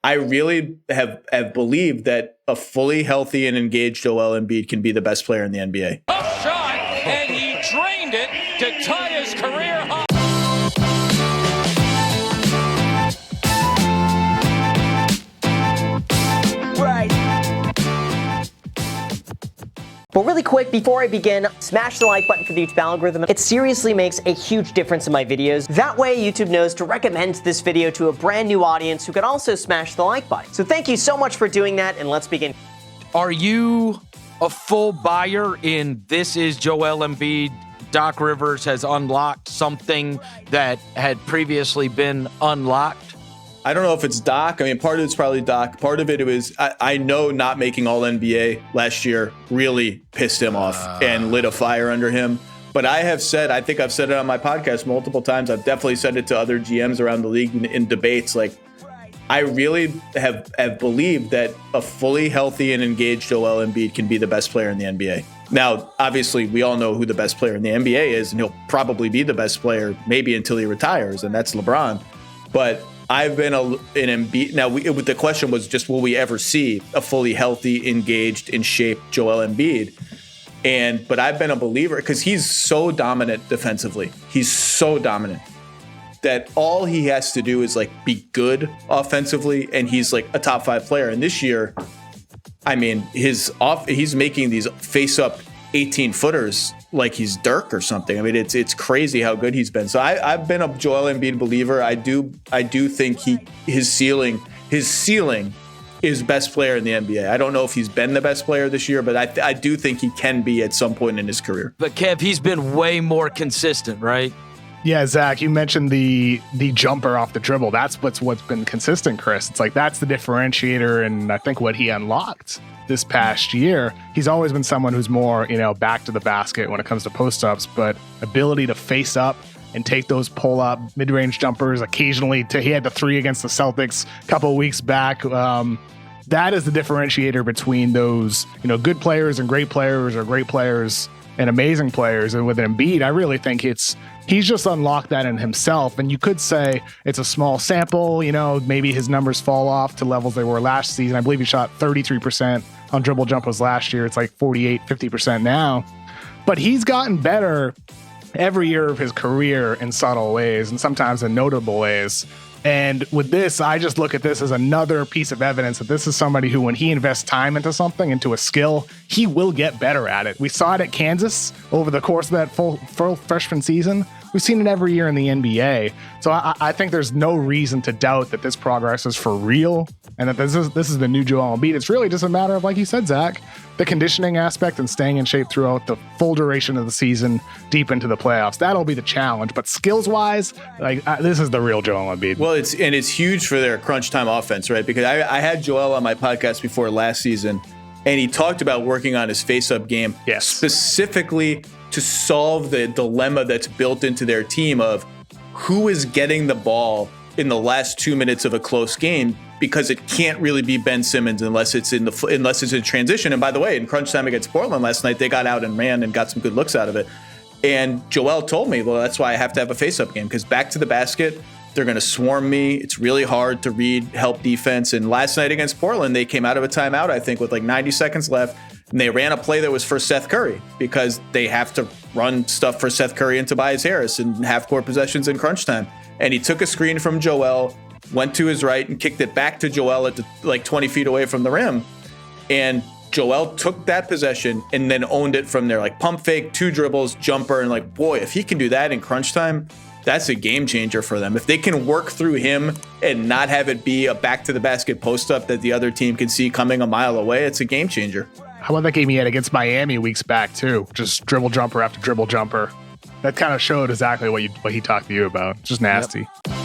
I really have believed that a fully healthy and engaged Joel Embiid can be the best player in the NBA. Tough shot, and he drained it to tie his career high. But really quick, before I begin, smash the like button for the YouTube algorithm. It seriously makes a huge difference in my videos. That way, YouTube knows to recommend this video to a brand new audience who can also smash the like button. So thank you so much for doing that, and let's begin. Are you a full buyer in this is Joel Embiid? Doc Rivers has unlocked something that had previously been unlocked? I don't know if it's Doc. I mean, part of it's probably Doc. Part of it was, I know not making all NBA last year really pissed him off and lit a fire under him. But I have said, I think I've said it on my podcast multiple times. I've definitely said it to other GMs around the league in debates. Like, I really have believed that a fully healthy and engaged Joel Embiid can be the best player in the NBA. Now, obviously, we all know who the best player in the NBA is, and he'll probably be the best player maybe until he retires, and that's LeBron. But I've been an Embiid. Now, the question was just, will we ever see a fully healthy, engaged, in shape Joel Embiid? But I've been a believer because he's so dominant defensively. He's so dominant that all he has to do is like be good offensively, and he's like a top 5 player. And this year, I mean, he's making these face-up 18-footers like he's Dirk or something. I mean, it's crazy how good he's been. So I've been a Joel Embiid believer. I do think his ceiling is best player in the NBA. I don't know if he's been the best player this year, but I do think he can be at some point in his career. But Kev, he's been way more consistent, right? Yeah, Zach, you mentioned the jumper off the dribble. That's what's been consistent, Chris. It's like that's the differentiator, and I think what he unlocked this past year. He's always been someone who's more, back to the basket when it comes to post-ups, but ability to face up and take those pull-up mid-range jumpers occasionally. He had the 3 against the Celtics a couple of weeks back. That is the differentiator between those, good players and great players, or great players and amazing players. And with Embiid, I really think he's just unlocked that in himself. And you could say it's a small sample, maybe his numbers fall off to levels they were last season. I believe he shot 33% on dribble jumpers last year. It's like 48, 50% now. But he's gotten better every year of his career in subtle ways, and sometimes in notable ways. And with this, I just look at this as another piece of evidence that this is somebody who, when he invests time into something, into a skill, he will get better at it. We saw it at Kansas over the course of that full freshman season. We've seen it every year in the NBA. So I think there's no reason to doubt that this progress is for real and that this is the new Joel Embiid. It's really just a matter of, like you said, Zach, the conditioning aspect and staying in shape throughout the full duration of the season, deep into the playoffs. That'll be the challenge. But skills-wise, this is the real Joel Embiid. Well, it's huge for their crunch time offense, right? Because I had Joel on my podcast before last season, and he talked about working on his face-up game, yes, specifically to solve the dilemma that's built into their team of who is getting the ball in the last 2 minutes of a close game, because it can't really be Ben Simmons unless it's in transition. And by the way, in crunch time against Portland last night, they got out and ran and got some good looks out of it. And Joel told me, well, that's why I have to have a face-up game, because back to the basket, they're going to swarm me. It's really hard to read help defense. And last night against Portland, they came out of a timeout, I think, with like 90 seconds left. And they ran a play that was for Seth Curry, because they have to run stuff for Seth Curry and Tobias Harris in half-court possessions in crunch time. And he took a screen from Joel, went to his right, and kicked it back to Joel at like 20 feet away from the rim. And Joel took that possession and then owned it from there, like pump fake, 2 dribbles, jumper. And like, boy, if he can do that in crunch time, that's a game changer for them. If they can work through him and not have it be a back to the basket post up that the other team can see coming a mile away, it's a game changer. How about that game he had against Miami weeks back too? Just dribble jumper after dribble jumper. That kind of showed exactly what he talked to you about. Just nasty. Yep.